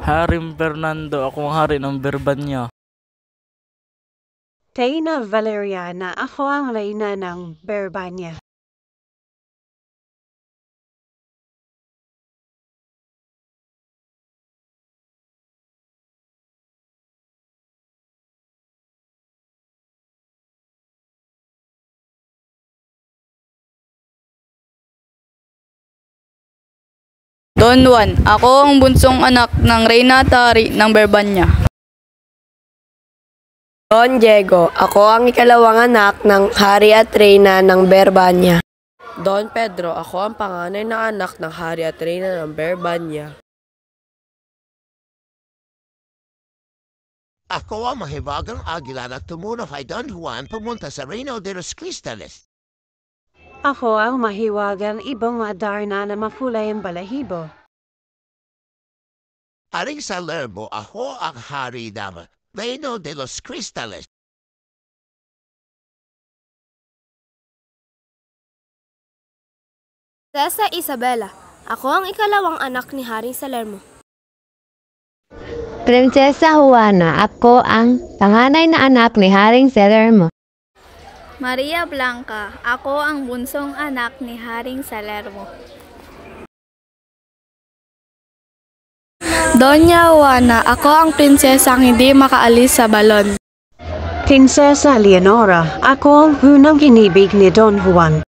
Haring Fernando, ako ang hari ng Berbanya. Reina Valeriana, ako ang reyna ng Berbanya. Don Juan, ako ang bunsong anak ng Reyna Tari ng Berbanya. Don Diego, ako ang ikalawang anak ng hari at reyna ng Berbanya. Don Pedro, ako ang panganay na anak ng hari at reyna ng Berbanya. Ako ang mahiwagang agila na tumuna kay Don Juan pumunta sa Reino de los Cristales. Ako ang mahiwagang ibang Adarna na mafulay ang balahibo. Haring Salermo, ako ang hari ng Reino de los Cristales. Prinsesa Isabela, ako ang ikalawang anak ni Haring Salermo. Prinsesa Juana, ako ang panganay na anak ni Haring Salermo. Maria Blanca, ako ang bunsong anak ni Haring Salermo. Doña Juana, ako ang prinsesang hindi makaalis sa balon. Prinsesa Leonora, ako ang unang kinibig ni Don Juan.